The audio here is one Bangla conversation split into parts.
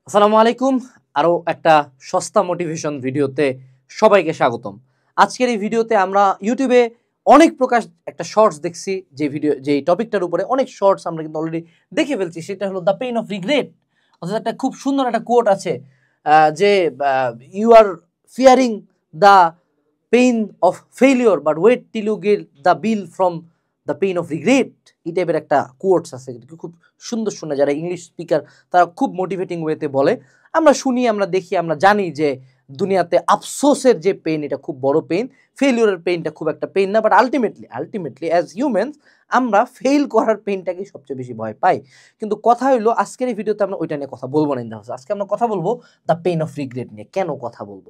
আসসালামু আলাইকুম। আরও একটা সস্তা মোটিভেশন ভিডিওতে সবাইকে স্বাগতম। আজকের এই ভিডিওতে আমরা ইউটিউবে অনেক প্রকাশ একটা শর্টস দেখছি, যেই টপিকটার উপরে অনেক শর্টস আমরা কিন্তু অলরেডি দেখে ফেলছি। সেটা হলো দ্য পেইন অফ রিগ্রেট। অর্থাৎ একটা খুব সুন্দর একটা কোট আছে যে you are fearing the pain of failure but wait till you get the bill from the pain of regret. এই টাইপের একটা কোটস আছে, খুব সুন্দর শোনা। যারা ইংলিশ স্পিকার তারা খুব মোটিভেটিং ওয়েতে বলে। আমরা শুনি, আমরা দেখি, আমরা জানি যে দুনিয়াতে আফসোসের যে পেইন, এটা খুব বড় পেইন। ফেইলিওরের পেইনটা খুব একটা পেইন না, বাট আলটিমেটলি অ্যাজ হিউম্যানস আমরা ফেইল করার পেইনটাকে সবচেয়ে বেশি ভয় পাই। কিন্তু কথা হইলো, আজকের এই ভিডিওতে আমরা ওইটা নিয়ে কথা বলবো না। আজকে আমরা কথা বলবো দ্য পেইন অফ রিগ্রেট নিয়ে। কেন কথা বলবো?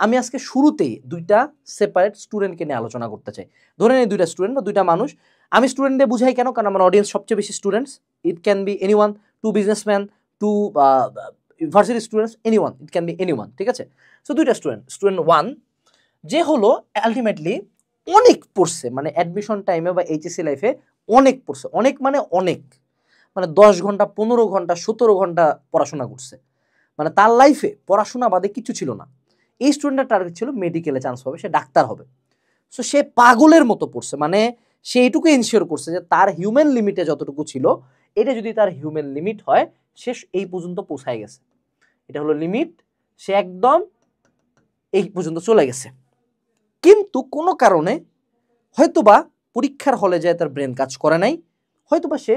আমি আজকে শুরুতেই দুইটা সেপারেট স্টুডেন্টকে নিয়ে আলোচনা করতে চাই। ধরে নিই দুইটা স্টুডেন্ট বা দুইটা মানুষ। আমি স্টুডেন্টদের বুঝাই কেন? কারণ আমার অডিয়েন্স সবচেয়ে বেশি students. It can be anyone, to businessman, to university students, anyone, it can be anyone, ঠিক আছে? সো দুইটা স্টুডেন্ট ওয়ান যে হলো আলটিমেটলি অনেক পড়ছে, মানে অ্যাডমিশন টাইমে বা এইচএসসি লাইফে অনেক পড়ছে। অনেক মানে অনেক, মানে 10 ঘন্টা, 15 ঘন্টা, 17 ঘন্টা পড়াশোনা করছে। মানে তার লাইফে পড়াশোনা বাদে কিছু ছিল না। এই স্টুডেন্টের টার্গেট ছিল মেডিকেলে চান্স পাবে, সে ডাক্তার হবে। সো সে পাগলের মতো পড়ছে, মানে সে এইটুকু এনশিওর করছে যে তার হিউম্যান লিমিটে যতটুকু ছিল, এটা যদি তার হিউম্যান লিমিট হয়, সে এই পর্যন্ত পৌঁছায় গেছে। এটা হলো লিমিট, সে একদম এই পর্যন্ত চলে গেছে। কিন্তু কোনো কারণে হয়তোবা পরীক্ষার হলে যায় তার ব্রেন কাজ করে নাই, হয়তোবা সে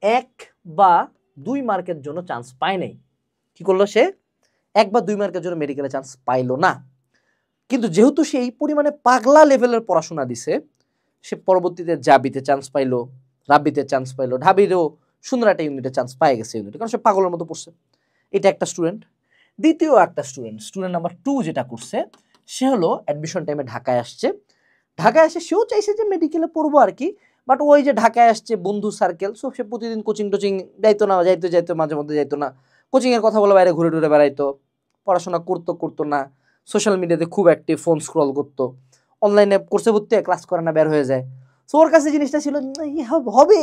1 বা 2 মার্কের জন্য চান্স পায় নাই। কি করলো? সে 1 বা 2 মার্কের জন্য মেডিকেলে চান্স পাইলো না। কিন্তু যেহেতু সে এই পরিমাণে পাগলা লেভেলের পড়াশোনা দিছে, সে পরবর্তীতে জাবিতে চান্স পাইলো, রাব্বিতে চান্স পাইলো, ঢাবিরও সুন্দর একটা ইউনিটে চান্স পাই গেছে ইউনিটে, কারণ সে পাগলের মতো পড়ছে। এটা একটা স্টুডেন্ট। দ্বিতীয় একটা স্টুডেন্ট নাম্বার 2 যেটা করছে, সে হলো অ্যাডমিশন টাইমে ঢাকায় আসছে। ঢাকায় এসে সেও চাইছে যে মেডিকেলে পড়বো আর কি, বাট ওই যে ঢাকায় আসছে বন্ধু সার্কেল, সো সে প্রতিদিন কোচিং টোচিং যাইতো না, যাইতো মাঝে মধ্যে যাইতো না। কোচিংয়ের কথা বলে বাইরে ঘুরে টুরে বেড়াইতো, পড়াশোনা করতো না। সোশ্যাল মিডিয়াতে খুব অ্যাক্টিভ, ফোন স্ক্রল করতো, অনলাইনে কোর্সে ভর্তি হয়, ক্লাস করে না, বের হয়ে যায়। সো ওর কাছে জিনিসটা ছিল হবে,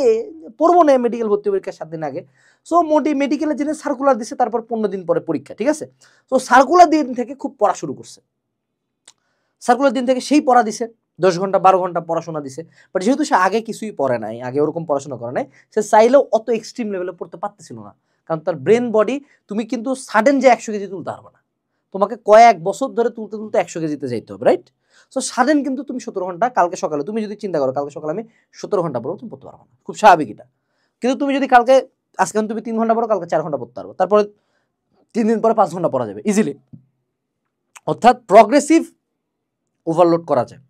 পড়বো না মেডিকেল ভর্তি পরীক্ষার 7 দিন আগে। সো মেডিকেলের জিনিস সার্কুলার দিচ্ছে, তারপর 15 দিন পরে পরীক্ষা, ঠিক আছে? সো সার্কুলার দিন থেকে খুব পড়া শুরু করছে। সার্কুলার দিন থেকে সেই পড়া দিছে, 10 ঘন্টা 12 ঘন্টা পড়াশোনা দিছে। বাট যেহেতু সে আগে কিছুই পড়ে নাই, আগে ওরকম পড়াশোনা করে নাই, সে চাইলেও অত এক্সট্রিম লেভেলে পড়তে পারতেছিল না। কারণ তার ব্রেন বডি, তুমি কিন্তু সাডেন যে 100 কেজি তুলতে পারবে না, তোমাকে কয়েক বছর ধরে তুলতে তুলতে 100 কেজিতে যাইতে হবে, রাইট? সো সাডেন কিন্তু তুমি 17 ঘন্টা, কালকে সকালে তুমি যদি চিন্তা করো কালকে সকালে আমি 17 ঘন্টা পড়বো, তুমি পড়তে পারবে না, খুব স্বাভাবিক এটা। কিন্তু তুমি যদি কালকে, আজকে তুমি 3 ঘন্টা পড়ো, কালকে 4 ঘন্টা পড়তে পারবো, তারপরে 3 দিন পরে 5 ঘন্টা পড়া যাবে ইজিলি। অর্থাৎ প্রগ্রেসিভ ওভারলোড করা যায়।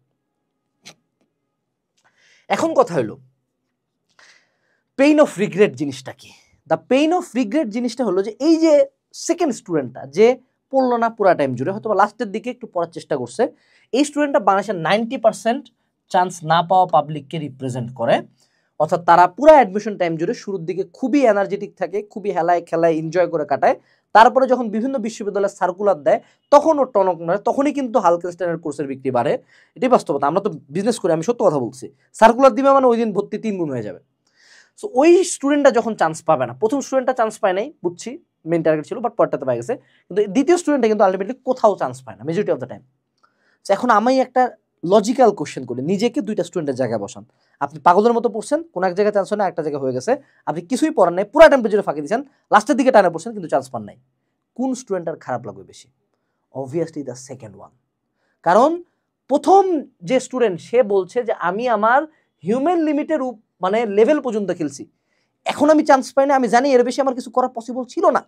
এখন কথা হলো পেইন অফ রিগ্রেট জিনিসটা কি? দ্য পেইন অফ রিগ্রেট জিনিসটা হলো যে এই যে সেকেন্ড স্টুডেন্টটা যে পড়লো না পুরা টাইম জুড়ে, হয়তো লাস্টের দিকে একটু পড়ার চেষ্টা করছে, এই স্টুডেন্টটা বাংলাদেশের 90% চান্স না পাওয়া পাবলিককে রিপ্রেজেন্ট করে। অর্থাৎ তারা পুরো অ্যাডমিশন টাইম জুড়ে শুরুর দিকে খুবই এনার্জেটিক থাকে, খুবই হেলায় খেলায় এনজয় করে কাটায়। তারপরে যখন বিভিন্ন বিশ্ববিদ্যালয়ে সার্কুলার দেয়, তখন ওর টনক নয়, তখনই কিন্তু হালকা স্ট্যান্ডার্ড কোর্সের বিক্রি বাড়ে। এটাই বাস্তবতা, আমরা তো বিজনেস করি, আমি সত্য কথা বলছি। সার্কুলার দিবে মানে ওই দিন ভর্তি 3 গুণ হয়ে যাবে। সো ওই স্টুডেন্টটা যখন চান্স পাবে না, প্রথম স্টুডেন্টটা চান্স পায় নাই, বুঝছি মেন টার্গেট ছিল, বাট পরটাতে পাই গেছে। কিন্তু দ্বিতীয় স্টুডেন্টটা কিন্তু আলটিমেটলি কোথাও চান্স পায় না মেজরিটি অফ দ্য টাইম। এখন আমি একটা লজিক্যাল কোশ্চেন করি, নিজেকে দুইটা স্টুডেন্টের জায়গায় বসান। আপনি পাগলের মতো পড়ছেন, কোন এক জায়গায় চান্স হয় না, একটা জায়গায় হয়ে গেছে। আপনি কিছুই পড়ান নাই, পুরো টাইমটা জুড়ে ফাঁকি দিচ্ছেন, লাস্টের দিকে টানা পড়ছেন কিন্তু চান্স পান নাই। কোন স্টুডেন্টের খারাপ লাগবে বেশি? Obviously the second one. কারণ প্রথম যে স্টুডেন্ট, সে বলছে যে আমি আমার হিউম্যান লিমিটের মানে লেভেল পর্যন্ত খেলছি, এখন আমি চান্স পাই না, আমি জানি এর বেশি আমার কিছু করা পসিবল ছিল না।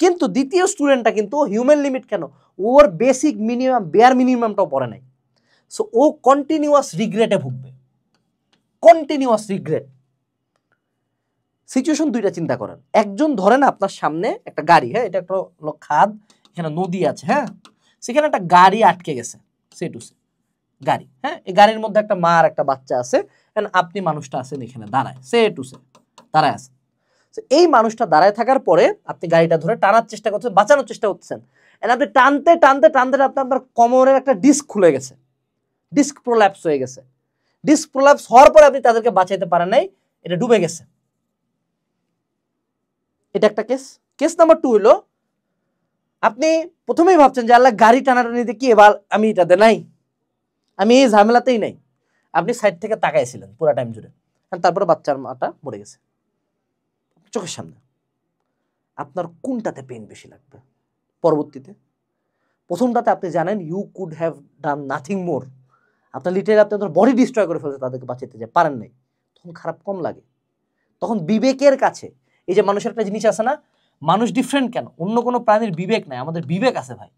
কিন্তু দ্বিতীয় স্টুডেন্টটা কিন্তু হিউম্যান লিমিট কেন, ওর বেসিক মিনিমাম, বেয়ার মিনিমামটাও পড়ে নাই। সো ও কন্টিনিউয়াস রিগ্রেটে ভুগবে, কন্টিনিউয়াস রিগ্রেট। সিচুয়েশন দুইটা চিন্তা করেন। একজন ধরেন আপনার সামনে একটা গাড়ি, হ্যাঁ, এটা একটা খাদ, এখানে নদী আছে, হ্যাঁ, সেখানে একটা গাড়ি আটকে গেছে, সে টু সে গাড়ি, হ্যাঁ, এই গাড়ির মধ্যে একটা মা আর একটা বাচ্চা আছে, আপনি মানুষটা আছেন এখানে দাঁড়ায়, সে টু সে দাঁড়ায় আছে। এই মানুষটা দাঁড়ায় থাকার পরে আপনি গাড়িটা ধরে টানার চেষ্টা করছেন, বাঁচানোর চেষ্টা করছেন, আপনি টানতে টানতে টানতে আপনার কোমরের একটা ডিস্ক খুলে গেছে, ডিস্ক প্রোল্যাপস হয়ে গেছে। ডিস্ক প্রোল্যাপস হওয়ার পরে আপনি তাদেরকে বাঁচাইতে পারেন নাই, এটা ডুবে গেছে। এটা একটা কেস। কেস নাম্বার 2 হলো আপনি প্রথমেই ভাবছেন যে আল্লাহ গাড়ি টানাটানিতে কি এবার আমি এটাতে নাই, আমি এই ঝামেলাতেই নাই। আপনি সাইড থেকে তাকাইছিলেন পুরো টাইম জুড়ে, তারপরে বাচ্চার মাটা মরে গেছে চোখের সামনে। আপনার কোনটাতে পেইন বেশি লাগবে পরবর্তীতে? প্রথমটাতে আপনি জানেন you could have done nothing more, আপনার লিটারালি আপনি আপনার বডি ডিস্ট্রয় করে ফেলছে, তাদেরকে বাঁচাতে যে পারেন নাই, তখন খারাপ কম লাগে। তখন বিবেকের কাছে, এই যে মানুষের একটা জিনিস আছে না, মানুষ ডিফারেন্ট কেন, অন্য কোনো প্রাণীর বিবেক নাই, আমাদের বিবেক আছে ভাই।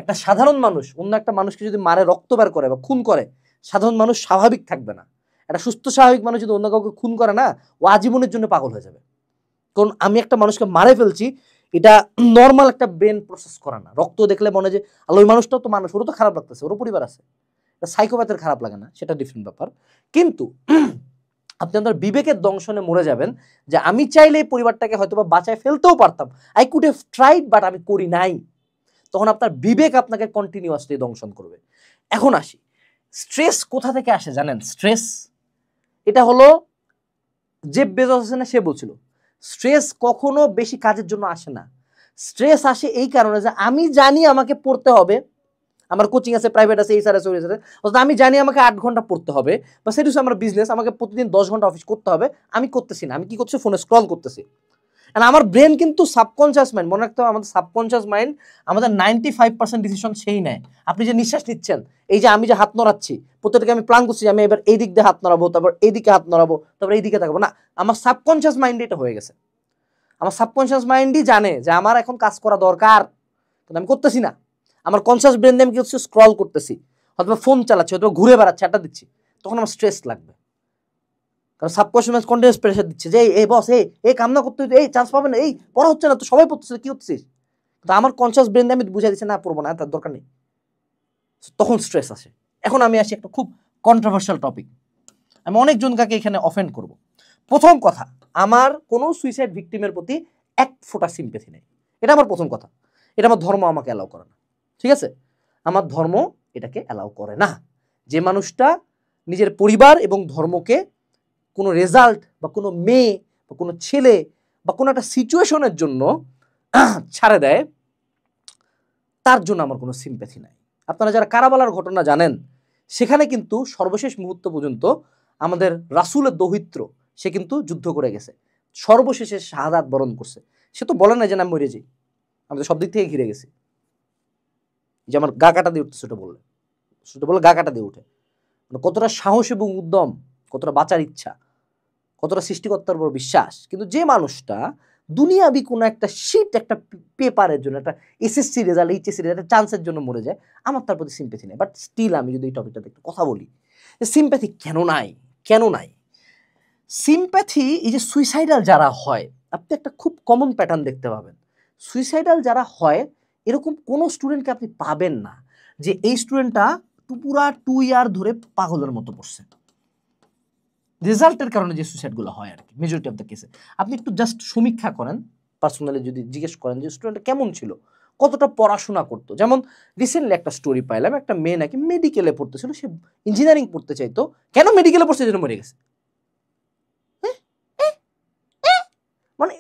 একটা সাধারণ মানুষ অন্য একটা মানুষকে যদি মারে, রক্ত বের করে বা খুন করে, সাধারণ মানুষ স্বাভাবিক থাকবে না। একটা সুস্থ স্বাভাবিক মানুষ যদি অন্য কাউকে খুন করে না, ও আজীবনের জন্য পাগল হয়ে যাবে। কারণ আমি একটা মানুষকে মারে ফেলছি, এটা নর্মাল একটা ব্রেন প্রসেস করে না। রক্ত দেখলে মনে হয় যে আল্লাহ, ওই মানুষটাও তো মানুষ, ওরও তো খারাপ লাগতেছে, ওরও পরিবার আছে। সাইকোপ্যাথের খারাপ লাগে না, সেটা ডিফারেন্ট ব্যাপার। কিন্তু আপনি আপনার বিবেকের দংশনে মরে যাবেন যে আমি চাইলে এই পরিবারটাকে হয়তো বা বাঁচায় ফেলতেও পারতাম, I could have tried, but আমি করি নাই। তখন আপনার বিবেক আপনাকে কন্টিনিউয়াসলি দংশন করবে। এখন আসি, স্ট্রেস কোথা থেকে আসে জানেন? স্ট্রেস এটা হলো, জেফ বেজোস আছে না, সে বলছিল স্ট্রেস কখনো বেশি কাজের জন্য আসে না। স্ট্রেস আসে এই কারণে যে আমি জানি আমাকে পড়তে হবে, আমার কোচিং আছে, প্রাইভেট আছে, এই স্যার আছে, ওই স্যার আছে, অর্থাৎ আমি জানি আমাকে 8 ঘন্টা পড়তে হবে, বা সেটা হচ্ছে আমার বিজনেস, আমাকে প্রতিদিন 10 ঘন্টা অফিস করতে হবে, আমি করতেছি না, আমি কি করছি, ফোনে স্ক্রল করতেছি। আর আমার ব্রেন কিন্তু সাবকনশিয়াস মাইন্ড, মনে রাখতে হবে আমাদের সাবকনশিয়াস মাইন্ড আমাদের 95% ডিসিশন সেই নেয়। আপনি যে নিঃশ্বাস নিচ্ছেন, এই যে আমি যে হাত নড়াচ্ছি, প্রত্যেকটাকে আমি প্ল্যান করছি, আমি এবার এই দিক দিয়ে হাত নড়াবো, তারপর এইদিকে হাত নড়াবো, তারপর এইদিকে তাকাবো না, আমার সাবকনশিয়াস মাইন্ডে এটা হয়ে গেছে। আমার সাবকনশিয়াস মাইন্ডই জানে যে আমার এখন কাজ করা দরকার, কিন্তু আমি করতেছি না। আমার কনশিয়াস ব্রেন দিয়ে আমি কি হচ্ছে, স্ক্রল করতেছি, হয়তো ফোন চালাচ্ছি, হয়তো ঘুরে বেড়াচ্ছি, আড্ডা দিচ্ছি, তখন আমার স্ট্রেস লাগবে। কারণ সাবকনশিয়াস কন্টিনিউয়াস প্রেশার দিচ্ছে যে এই বস, এই কাম না করতে, এই চান্স পাবে না, এই পড়া হচ্ছে না তো, সবাই পড়তেছে, কি হচ্ছিস? তো আমার কনশিয়াস ব্রেন দিয়ে আমি বুঝাই দিচ্ছি না, পড়বো না, তার দরকার নেই, তখন স্ট্রেস আসে। এখন আমি আসি একটা খুব কন্ট্রোভার্সিয়াল টপিক, আমি অনেকজনকে এখানে অফেন্ড করব। প্রথম কথা, আমার কোনো সুইসাইড ভিকটিমের প্রতি এক ফোঁটা সিম্প্যাথি নেই, এটা আমার প্রথম কথা। এটা আমার ধর্ম আমাকে অ্যালাউ করে না, ঠিক আছে? আমার ধর্ম এটাকে অ্যালাউ করে না। যে মানুষটা নিজের পরিবার এবং ধর্মকে কোনো রেজাল্ট বা কোনো মেয়ে বা কোনো ছেলে বা কোনো একটা সিচুয়েশনের জন্য ছাড়ে দেয়, তার জন্য আমার কোনো সিম্প্যাথি নাই। আপনারা যারা কারাবালার ঘটনা জানেন, সেখানে কিন্তু সর্বশেষ মুহূর্ত পর্যন্ত আমাদের রাসূলের দৌহিত্র, সে কিন্তু যুদ্ধ করে গেছে, সর্বশেষে শাহাদাত বরণ করছে। সে তো বলে না যে আমি মরে যাই, আমি তো সব দিক থেকে ঘিরে গেছি, যে আমার গা কাটা দিয়ে উঠতে, সেটা বললে গা কাটা দিয়ে উঠে। মানে কতটা সাহস এবং উদ্যম, কতটা বাঁচার ইচ্ছা, কতটা সৃষ্টিকর্তার উপর বিশ্বাস। কিন্তু যে মানুষটা দুনিয়াবি কোনো একটা শীট, একটা পেপারের জন্য, একটা এসএসসি রেজাল্ট, এইচএসসি রেজাল্ট, একটা চান্সের জন্য মরে যায়, আমার তার প্রতি সিম্প্যাথি নেই। বাট স্টিল আমি যদি এই টপিকটাতে একটু কথা বলি, সিম্প্যাথি কেন নাই, কেন নাই সিম্প্যাথি? এই যে সুইসাইডাল যারা হয়, আপনি একটা খুব কমন প্যাটার্ন দেখতে পাবেন। সুইসাইডাল যারা হয়, এরকম কোনো স্টুডেন্টকে আপনি পাবেন না যে এই স্টুডেন্টটা পুরা 2 ইয়ার ধরে পাগলের মতো পড়ছে। রেজাল্টের কারণে যে সুইসাইডগুলো হয় আর কি, মেজরিটি অফ দ্য কেসে। আপনি একটু জাস্ট সমীক্ষা করেন, পার্সোনালি যদি জিজ্ঞেস করেন যে স্টুডেন্টটা কেমন ছিল, কতটা পড়াশোনা করতো। যেমন রিসেন্টলি একটা স্টোরি পাইলাম, একটা মেয়ে নাকি মেডিকেলে পড়তেছিল, সে ইঞ্জিনিয়ারিং পড়তে চাইতো, কেন মেডিকেলে পড়ছে, জন্য মরে গেছে। মানে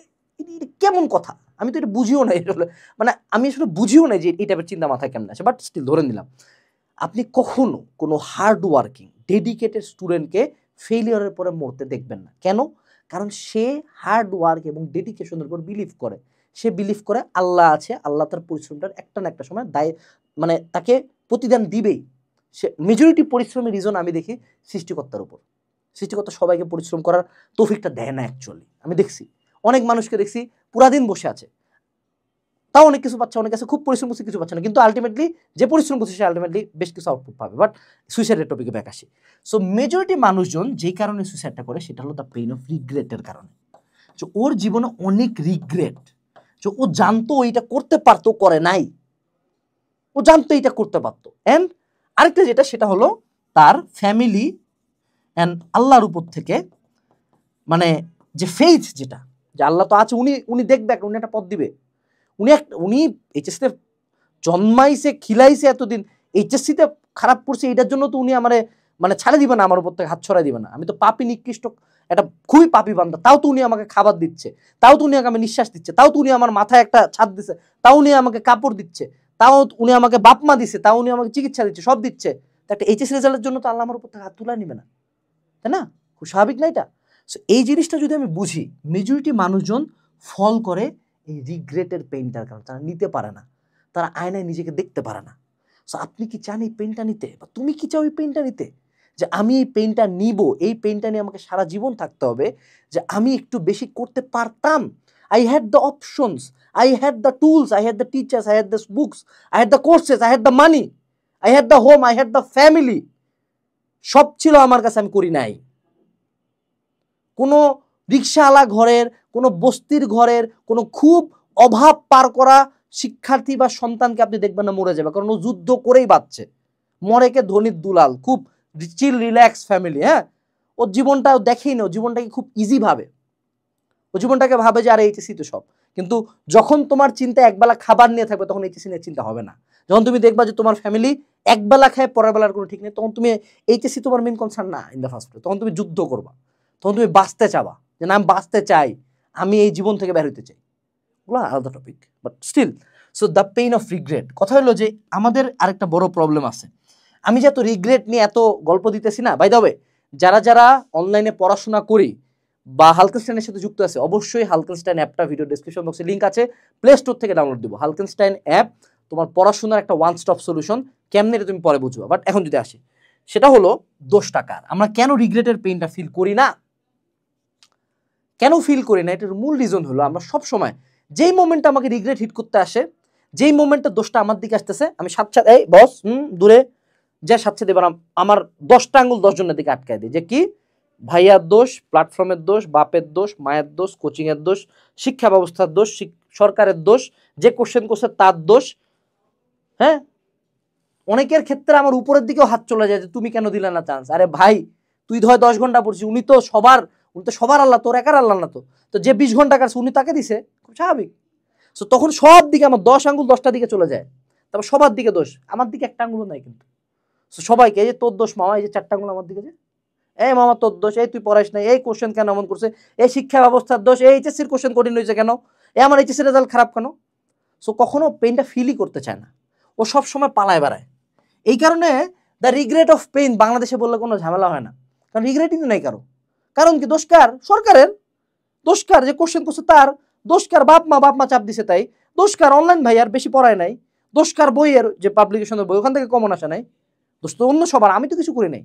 কেমন কথা, আমি তো এটা বুঝিও না, এটা মানে আমি আসলে বুঝিও না যে এই টাইপের চিন্তা মাথায় কেমন আসে। বাট স্টিল ধরে নিলাম, আপনি কখনো কোনো হার্ড ওয়ার্কিং ডেডিকেটেড স্টুডেন্টকে ফেলিওরের পরে মরতে দেখবেন না। কেন? কারণ সে হার্ড ওয়ার্ক এবং ডেডিকেশনের উপর বিলিভ করে। সে বিলিভ করে আল্লাহ আছে, আল্লাহ তার পরিশ্রমটার একটা না একটা সময় দায়, মানে তাকে প্রতিদান দিবেই। সে মেজরিটি পরিশ্রমের রিজন আমি দেখি সৃষ্টিকর্তার উপর। সৃষ্টিকর্তা সবাইকে পরিশ্রম করার তৌফিকটা দেয় না অ্যাকচুয়ালি। আমি দেখছি অনেক মানুষকে দেখছি পুরা দিন বসে আছে, তাও অনেক কিছু পাচ্ছে, অনেক কাছে খুব পরিশ্রম করছে, কিছু পাচ্ছে না, কিন্তু আলটিমেটলি যে পরিশ্রম করছে সে আলটিমেটলি বেশ কিছু আউটপুট পাবে। বাট সুইসাইডের টপিকে ব্যাক আসি। সো মেজরিটি মানুষজন যেই কারণে সুইসাইডটা করে, সেটা হলো দ্য পেইন অফ রিগ্রেটের কারণে। যে ওর জীবনে অনেক রিগ্রেট, যে ও জানতো এইটা করতে পারতো, করে নাই, ও জানতো এইটা করতে পারতো। অ্যান্ড আরেকটা যেটা, সেটা হলো তার ফ্যামিলি অ্যান্ড আল্লাহর উপর থেকে মানে যে ফেইথ, যেটা যে আল্লাহ তো আছে, উনি দেখবে, উনি একটা পথ দিবে। উনি এইচএসসিতে জন্মাইছে, খিলাইছে এতদিন, এইচএসসিতে খারাপ করছে, এটার জন্য তো উনি আমারে মানে ছাড়ে দিবে না, আমার উপর থেকে হাত ছড়াই দিবে না। আমি তো পাপী নিকৃষ্ট একটা খুবই পাপী বান্দা, তাও তো উনি আমাকে খাবার দিচ্ছে, তাও তো উনি আমাকে নিঃশ্বাস দিচ্ছে, তাও তো উনি আমার মাথায় একটা ছাদ দিচ্ছে, তাও উনি আমাকে কাপড় দিচ্ছে, তাও উনি আমাকে বাপমা দিচ্ছে, তাও উনি আমাকে চিকিৎসা দিচ্ছে, সব দিচ্ছে। একটা এইচএস রেজাল্টের জন্য তো আল্লাহ আমার উপর থেকে হাত তুলে নিবে না, তাই না? খুব স্বাভাবিক না এটা? সো এই জিনিসটা যদি আমি বুঝি, মেজরিটি মানুষজন ফল করে এই রিগ্রেটের পেইনটার কারণে। তারা নিতে পারে না, তারা আয়নায় নিজেকে দেখতে পারে না। সো আপনি কি চান এই পেইনটা নিতে, বা তুমি কি চাও এই পেইনটা নিতে, যে আমি এই পেইনটা নিব, এই পেইনটা নিয়ে আমাকে সারা জীবন থাকতে হবে, যে আমি একটু বেশি করতে পারতাম, I had the options, I had the tools, I had the teachers, I had the books, I had the courses, I had the money, I had the home, I had the family, সব ছিল আমার কাছে, আমি করি নাই। কোনো রিক্সাওয়ালা ঘরের, কোনো বস্তির ঘরের, কোনো খুব অভাব পার করা শিক্ষার্থী বা সন্তানকে আপনি দেখবেন না মরে যাবে, কারণ ও যুদ্ধ করেই বাঁচছে, মরেকে ধনির দুলাল, খুব চিল রিল্যাক্স ফ্যামিলি। হ্যাঁ, ওর জীবনটা দেখেই না, জীবনটাকে খুব ইজি ভাবে, ও জীবনটাকে ভাবে যে আরে এইচএসি তো সব। কিন্তু যখন তোমার চিন্তা একবেলা খাবার নিয়ে থাকবে, তখন এইচএসি নিয়ে চিন্তা হবে না। যখন তুমি দেখবা যে তোমার ফ্যামিলি একবেলা খায়, পরের বেলার কোনো ঠিক নেই, তখন তুমি এইচএসি তোমার মেইন কনসার্ন না ইন দ্য ফার্স্ট প্লেস। তখন তুমি যুদ্ধ করবা, তখন তুমি বাঁচতে চাবা, যে না আমি বাঁচতে চাই, আমি এই জীবন থেকে বের হইতে চাই। ওগুলো আলাদা topic, but still. So the pain of regret, কথা হলো যে আমাদের আরেকটা বড় প্রবলেম আছে। আমি যে এত রিগ্রেট নিয়ে এত গল্প দিতেছি না, বাই দ্য ওয়ে, যারা যারা অনলাইনে পড়াশোনা করি বা হালকেনস্টাইনের সাথে যুক্ত আছে, অবশ্যই হালকেনস্টাইন অ্যাপটা ভিডিও ডেসক্রিপশন বক্সে লিঙ্ক আছে, প্লে স্টোর থেকে ডাউনলোড দিব। হালকেনস্টাইন অ্যাপ তোমার পড়াশোনার একটা ওয়ান স্টপ সলিউশন। কেমনে এটা তুমি পরে বুঝবা, বাট এখন যদি আসি, সেটা হলো দোষটা কার? আমরা কেন রিগ্রেটের পেইনটা ফিল করি না, কেন ফিল করি না? এটার মূল রিজন হলো আমরা সব সময় যেই মোমেন্টটা আমাকে রিগ্রেট হিট করতে আসে, যেই মোমেন্টটা দোষটা আমার দিকে আসতেছে, আমি সাথে সাথে এই বস দূরে যে সাথে দেবার আমার 10টা আঙ্গুল 10 জনের দিকে আটকায় দিই, যে কি ভাইয়ার দোষ, প্ল্যাটফর্মের দোষ, বাপের দোষ, মায়ের দোষ, কোচিংয়ের দোষ, শিক্ষা ব্যবস্থার দোষ, সরকারের দোষ, যে কোশ্চেন করছে তার দোষ। হ্যাঁ, অনেকের ক্ষেত্রে আমার উপরের দিকেও হাত চলে যায় যে তুমি কেন দিলে না চান্স। আরে ভাই, তুই ধর 10 ঘন্টা পড়ছিস, উনি তো সবার আল্লাহ, তোর একার আল্লাহ না। তো যে 20 ঘন্টা কাটছে উনি তাকে দিছে, খুব স্বাভাবিক। সো তখন সব দিকে আমার 10 আঙ্গুল 10টা দিকে চলে যায়, তারপর সবার দিকে দোষ, আমার দিকে একটা আঙ্গুলও নাই কিন্তু। সো সবাইকে, এই যে তোর দোষ মামা, এই যে 4টা আঙ্গুল আমার দিকে, যে এই মামা তোর দোষ, এই তুই পড়াইস নাই, এই কোশ্চেন কেন এমন করছে, এই শিক্ষা ব্যবস্থার দোষ, এই এইচএসসির কোশ্চেন কঠিন হয়েছে কেন, এই আমার এইচএসসি রেজাল্ট খারাপ কেন। সো কখনো পেইনটা ফিলই করতে চায় না, ও সব সময় পালায় বেড়ায়। এই কারণে দ্য রিগ্রেট অফ পেইন বাংলাদেশে বললে কোনো ঝামেলা হয় না, কারণ রিগ্রেটই তো নাই কারো। কারণ কি? দোষকার সরকারের, দোষকার যে কোশ্চেন করছে তার, দোষকার বাপ মা চাপ দিছে তাই, দোষকার অনলাইন ভাই আর বেশি পড়ায় নাই, দোষকার বইয়ের যে পাবলিকেশনের বই ওখান থেকে কমন আসে নাই, দোষ তো অন্য সবার, আমি তো কিছু করি নাই।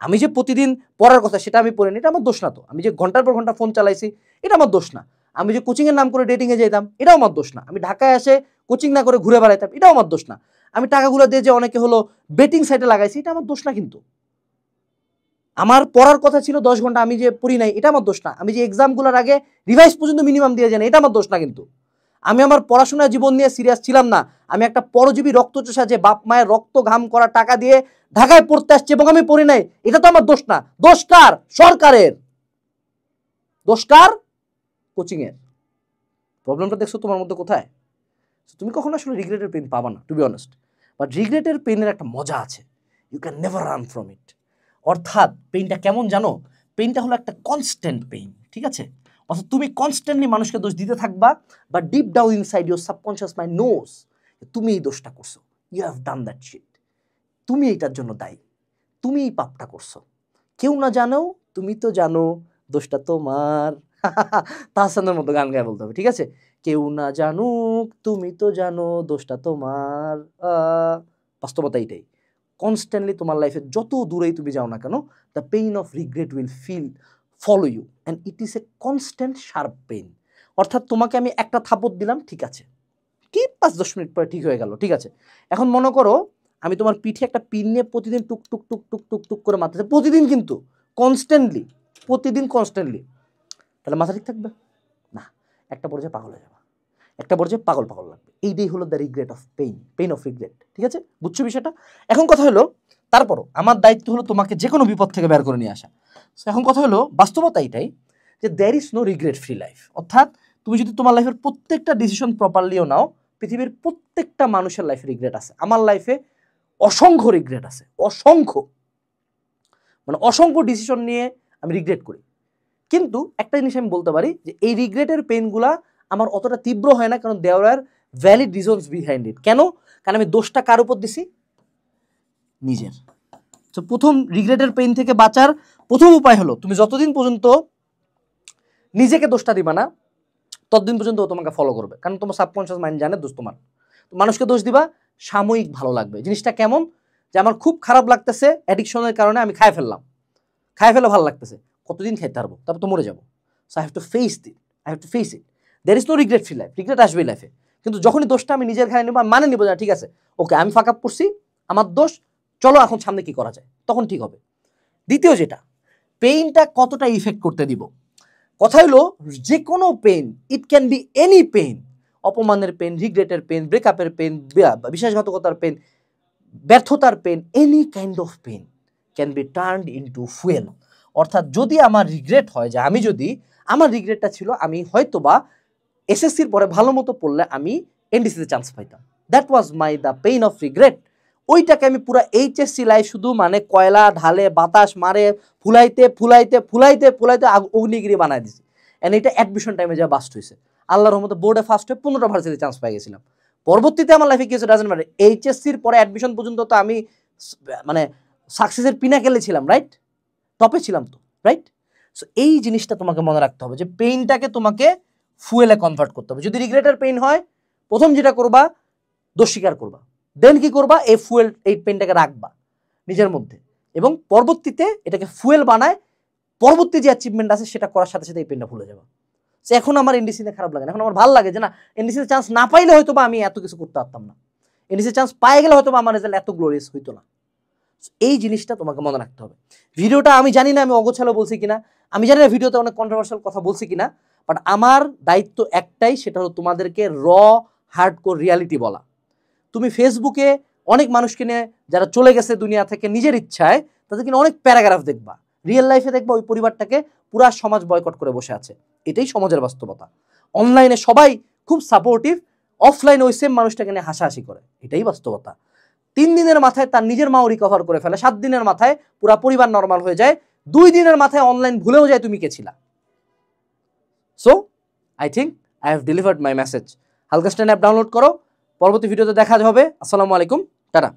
আমি যে প্রতিদিন পড়ার কথা সেটা আমি পড়িনি, এটা আমার দোষ না। তো আমি যে ঘন্টার পর ঘন্টা ফোন চালাইছি, এটা আমার দোষ না। আমি যে কোচিংয়ের নাম করে ডেটিংয়ে যেতাম, এটাও আমার দোষ না। আমি ঢাকায় এসে কোচিং না করে ঘুরে বেড়াইতাম, এটাও আমার দোষ না। আমি টাকাগুলো দিয়ে যে অনেকে হলো বেটিং সাইটে লাগাইছি, এটা আমার দোষ না। কিন্তু আমার পড়ার কথা ছিল 10 ঘন্টা, আমি যে পড়ি নাই, এটা আমার দোষ না। আমি যে এক্সামগুলোর আগে রিভাইজ পর্যন্ত মিনিমাম দিয়ে যাই, এটা আমার দোষ না। কিন্তু আমি আমার পড়াশোনার জীবন নিয়ে সিরিয়াস ছিলাম না। আমি একটা পরজীবী রক্তচোষা, যে বাপ মায়ের রক্ত ঘাম করা টাকা দিয়ে ঢাকায় পড়তে আসছে এবং আমি পড়ি নাই, এটা তো আমার দোষ না। দোষ কার? সরকারের। দোষ কার? কোচিং এর। প্রবলেমটা দেখছো তোমার মধ্যে কোথায়? তুমি কখনো আসলে রিগ্রেটের পেইন পাবা না, টু বি অনেস্ট। বাট রিগ্রেটের পেইনের একটা মজা আছে, you can never run from it. অর্থাৎ পেইনটা কেমন জানো? পেইনটা হলো একটা কনস্ট্যান্ট পেইন, ঠিক আছে? অর্থাৎ তুমি কনস্ট্যান্টলি মানুষকে দোষ দিতে থাকবা, বা deep down inside your subconscious mind knows তুমি এই দোষটা করছো, you have done that shit, তুমি এইটার জন্য দায়ী, তুমি এই পাপটা করছো, কেউ না জানো তুমি তো জানো দোষটা তোমার। তাহসানের মতো গান গায়ে বলতে হবে, ঠিক আছে? কেউ না জানুক তুমি তো জানো দোষটা তোমার। বাস্তবতা এইটাই। কনস্ট্যান্টলি তোমার লাইফে যত দূরেই তুমি যাও না কেন, the pain of regret will follow you, and it is a constant sharp pain. অর্থাৎ তোমাকে আমি একটা থাপড় দিলাম, ঠিক আছে, কি 5-10 মিনিট পরে ঠিক হয়ে গেল, ঠিক আছে। এখন মনে করো আমি তোমার পিঠে একটা পিন নিয়ে প্রতিদিন টুক টুক টুক টুক টুক টুক করে মারতেছে, প্রতিদিন, কিন্তু কনস্ট্যান্টলি, প্রতিদিন কনস্ট্যান্টলি, তাহলে মাথা ঠিক থাকবে না? একটা পর্যায়ে পাগল হয়ে যাবে, একটা পর্যায়ে পাগল পাগল লাগবে। এইটাই হলো the regret of pain of regret, ঠিক আছে? বুঝছো বিষয়টা? এখন কথা হলো, তারপরও আমার দায়িত্ব হলো তোমাকে যে কোনো বিপদ থেকে বের করে নিয়ে আসা। এখন কথা হলো, বাস্তবতা এটাই যে there is no regret free life. অর্থাৎ তুমি যদি তোমার লাইফের প্রত্যেকটা ডিসিশন প্রপারলিও নাও, পৃথিবীর প্রত্যেকটা মানুষের লাইফে রিগ্রেট আছে। আমার লাইফে অসংখ্য রিগ্রেট আছে, অসংখ্য, মানে অসংখ্য ডিসিশন নিয়ে আমি রিগ্রেট করি। কিন্তু একটা জিনিস আমি বলতে পারি যে এই রিগ্রেটের পেইনগুলা আমার অতটা তীব্র হয় না, কারণ দেয়ার আর ভ্যালিড রিজনস বিহাইন্ড ইট। কেন? কারণ আমি দোষটা কার উপর দিছি? নিজের। তো প্রথম রিগ্রেটের পেইন থেকে বাঁচার প্রথম উপায় হলো তুমি যতদিন পর্যন্ত নিজেকে দোষটা দিবা না ততদিন পর্যন্ত ও তোমাকে ফলো করবে, কারণ তোমার সাবকনশিয়াস মাইন্ড জানে দোষ তোমার। মানুষকে দোষ দিবা সাময়িক ভালো লাগবে। জিনিসটা কেমন? যে আমার খুব খারাপ লাগতেছে অ্যাডিকশনের কারণে, আমি খাই ফেললাম, খাই ফেলে ভালো লাগতেছে, কতদিন খাইতে পারবো, তারপর তো মরে যাবো। So I have to face it, I have to face it. There is no regret free life, regret আসবেই লাইফে, কিন্তু যখনই দোষটা আমি নিজের ঘাড়ে নেবো, মানে নিবো যে ঠিক আছে ওকে আমি ফাঁক আপ করছি, আমার দোষ, চলো এখন সামনে কি করা যায়, তখন ঠিক হবে। দ্বিতীয় যেটা, পেইনটা কতটা ইফেক্ট করতে দিব। কথা হলো যে কোনো pain, it can B any pain, অপমানের পেইন, রিগ্রেটের পেইন, ব্রেকআপের পেইন, বিশ্বাসঘাতকতার পেইন, ব্যর্থতার pain, any kind of pain can be turned into fuel. অর্থাৎ যদি আমার রিগ্রেট হয় যে আমি যদি, আমার রিগ্রেটটা ছিল আমি হয়তোবা এসএসসির পরে ভালো মতো পড়লে আমি এনডিসিতে চান্স পাইতাম, that was my the pain of regret. ওইটাকে আমি পুরো এইচএসসি লাইফ শুধু মানে কয়লা ঢালে বাতাস মারে ফুলাইতে ফুলাইতে ফুলাইতে ফুলাইতে অগ্নিগিরি বানায় দিছি। এন্ড এটা অ্যাডমিশন টাইমে যা বাস্ট হয়েছে, আল্লাহর রহমতে বোর্ডে ফার্স্ট হয়ে 15টা ভার্সিটি চান্স পাই গেছিলাম। পরবর্তীতে আমার লাইফে কি হয়েছে ডাজন্ট ম্যাটার, এইচএসসির পরে অ্যাডমিশন পর্যন্ত তো আমি মানে সাকসেসের পিনাকেলে ছিলাম, রাইট? টপে ছিলাম তো, রাইট? সো এই জিনিসটা তোমাকে মনে রাখতে হবে যে পেইনটাকে তোমাকে ফুয়েলে কনভার্ট করতে হবে। যদি রিগ্রেটের পেইন হয়, প্রথম যেটা করবা দোষ স্বীকার করবা, দেন কি করবা, এই ফুয়েল, এই পেইনটাকে রাখবা নিজের মধ্যে, এবং পরবর্তীতে এটাকে ফুয়েল বানায় পরবর্তী যে অ্যাচিভমেন্ট আছে সেটা করার সাথে সাথে এই পেইনটা ভুলে যাবা। সো এখন আমার এনডিসিতে খারাপ লাগে না, এখন আমার ভালো লাগে যে না, এনডিসিতে চান্স না পাইলে হয়তো বা আমি এত কিছু করতে পারতাম না, এনডিসিতে চান্স পাই গেলে হয়তো বা আমার রেজাল্ট এত গ্লোরিয়াস হইতো না। এই জিনিসটা তোমাকে মনে রাখতে হবে। ভিডিওটা আমি জানি না আমি অগোছালো বলছি কিনা, আমি জানি না ভিডিওতে অনেক কন্ট্রোভার্সিয়াল কথা বলছি কিনা, বাট আমার দায়িত্ব একটাই, সেটা হলো তোমাদেরকে হার্ডকোর রিয়ালিটি বলা। তুমি ফেসবুকে অনেক মানুষকে নিয়ে যারা চলে গেছে দুনিয়া থেকে নিজের ইচ্ছায়, তাদের কিনা অনেক প্যারাগ্রাফ দেখবা, রিয়েল লাইফে দেখবা ওই পরিবারটাকে পুরা সমাজ বয়কট করে বসে আছে। এটাই সমাজের বাস্তবতা। অনলাইনে সবাই খুব সাপোর্টিভ, অফলাইনে ওই সেম মানুষটাকে নিয়ে হাসাহাসি করে, এটাই বাস্তবতা। 3 দিনের মাথায় তার নিজের মাও রিকভার করে ফেলে, 7 দিনের মাথায় পুরা পরিবার নর্মাল হয়ে যায়, 2 দিনের মাথায় অনলাইন ভুলেও যায় তুমি কে ছিলা। So I think I have delivered my message. হালকা স্ট্যান্ড অ্যাপ ডাউনলোড করো, পরবর্তী ভিডিওতে দেখা হবে। আসসালামু আলাইকুম, টাটা।